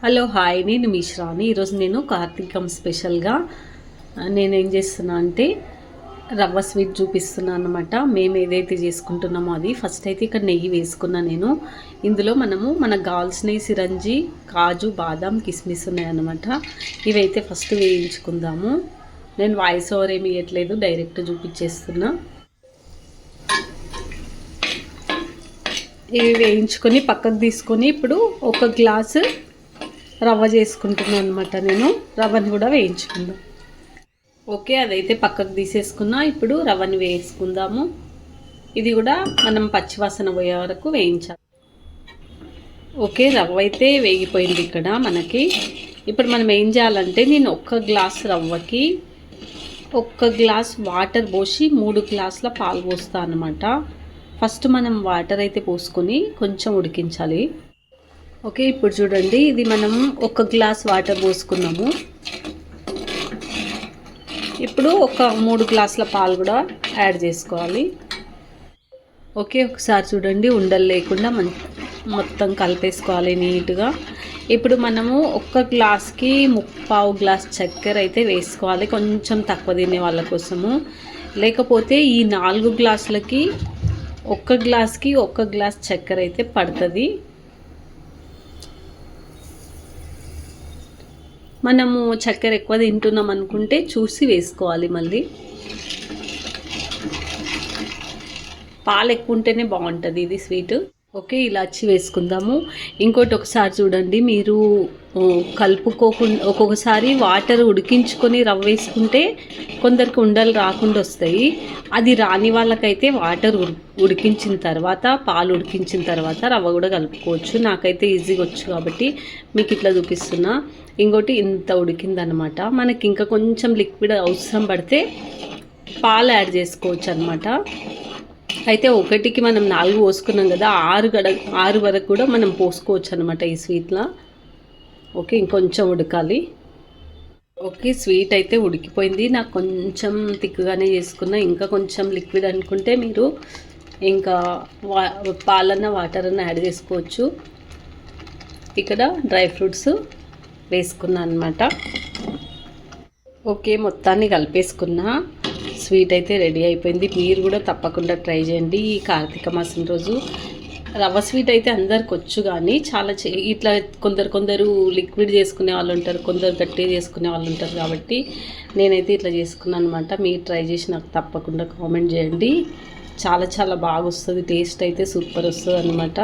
Hello hi, నేను మిశ్రాని. ఈరోజు నేను కార్తీకం స్పెషల్గా నేనేం చేస్తున్నా అంటే రవ్వ స్వీట్ చూపిస్తున్నాను అనమాట. మేము ఏదైతే చేసుకుంటున్నామో అది ఫస్ట్ అయితే ఇక్కడ నెయ్యి వేసుకున్నా నేను. ఇందులో మనకు కావాల్సిన సిరంజి, కాజు, బాదం, కిస్మిస్ ఉన్నాయన్నమాట. ఇవైతే ఫస్ట్ వేయించుకుందాము. నేను వాయిస్ ఓవర్ ఏమి ఇవ్వట్లేదు, డైరెక్ట్ చూపించేస్తున్నా. ఇవి వేయించుకొని పక్కకు తీసుకొని ఇప్పుడు ఒక గ్లాసు రవ్వ చేసుకుంటున్నాను అనమాట. నేను రవ్వని కూడా వేయించుకుందాం. ఓకే, అదైతే పక్కకు తీసేసుకున్నా. ఇప్పుడు రవ్వని వేసుకుందాము. ఇది కూడా మనం పచ్చివాసన పోయే వరకు వేయించాలి. ఓకే, రవ్వ అయితే వేగిపోయింది ఇక్కడ మనకి. ఇప్పుడు మనం ఏం చేయాలంటే నేను ఒక్క గ్లాస్ రవ్వకి ఒక్క గ్లాస్ వాటర్ పోసి 3 గ్లాసుల పాలు పోస్తాను అనమాట. ఫస్ట్ మనం వాటర్ అయితే పోసుకొని కొంచెం ఉడికించాలి. ఓకే, ఇప్పుడు చూడండి, ఇది మనం 1 గ్లాస్ వాటర్ పోసుకున్నాము. ఇప్పుడు ఒక 3 గ్లాసుల పాలు కూడా యాడ్ చేసుకోవాలి. ఓకే, ఒకసారి చూడండి, ఉండలు లేకుండా మొత్తం కలిపేసుకోవాలి నీట్గా. ఇప్పుడు మనము 1 గ్లాస్కి 3/4 గ్లాస్ చక్కెర అయితే వేసుకోవాలి, కొంచెం తక్కువ తినే వాళ్ళ కోసము. లేకపోతే ఈ 4 గ్లాసులకి 1 గ్లాస్కి 1 గ్లాస్ చక్కెర అయితే పడుతుంది. మనము చక్కెర ఎక్కువ తింటున్నాం అనుకుంటే చూసి వేసుకోవాలి. మళ్ళీ పాలు ఎక్కువ ఉంటేనే బాగుంటుంది ఇది స్వీట్. ఓకే, ఇలాచి వేసుకుందాము. ఇంకోటి ఒకసారి చూడండి, మీరు కలుపుకోకుండా ఒక్కొక్కసారి వాటర్ ఉడికించుకొని రవ్వ వేసుకుంటే కొందరికి ఉండలు రాకుండా వస్తాయి. అది రాని వాళ్ళకైతే వాటర్ ఉడికించిన తర్వాత, పాలు ఉడికించిన తర్వాత రవ్వ కూడా కలుపుకోవచ్చు. నాకైతే ఈజీగా వచ్చు కాబట్టి మీకు ఇట్లా చూపిస్తున్నా. ఇంకోటి ఇంత ఉడికిందనమాట. మనకి ఇంకా కొంచెం లిక్విడ్ అవసరం పడితే పాలు యాడ్ చేసుకోవచ్చు అనమాట. అయితే ఒకటికి మనం 4 పోసుకున్నాం కదా, 6 వరకు కూడా మనం పోసుకోవచ్చు అనమాట ఈ స్వీట్లో. ఓకే, ఇంకొంచెం ఉడకాలి. ఓకే, స్వీట్ అయితే ఉడికిపోయింది. నాకు కొంచెం థిక్గానే చేసుకున్నా. ఇంకా కొంచెం లిక్విడ్ అనుకుంటే మీరు ఇంకా పాలన్న వాటర్ అన్న యాడ్ చేసుకోవచ్చు. ఇక్కడ డ్రై ఫ్రూట్స్ వేసుకున్నా అనమాట. ఓకే, మొత్తాన్ని కలిపేసుకున్నా. స్వీట్ అయితే రెడీ అయిపోయింది. మీరు కూడా తప్పకుండా ట్రై చేయండి ఈ కార్తీక మాసం రోజు. రవ్వ స్వీట్ అయితే అందరికి వచ్చు, కానీ చాలా ఇట్లా కొందరు లిక్విడ్ చేసుకునే వాళ్ళు ఉంటారు, కొందరు గట్టిగా చేసుకునే వాళ్ళు ఉంటారు. కాబట్టి నేనైతే ఇట్లా చేసుకున్నాను అనమాట. మీరు ట్రై చేసి నాకు తప్పకుండా కామెంట్ చేయండి. చాలా బాగా వస్తుంది, టేస్ట్ అయితే సూపర్ వస్తుంది అనమాట.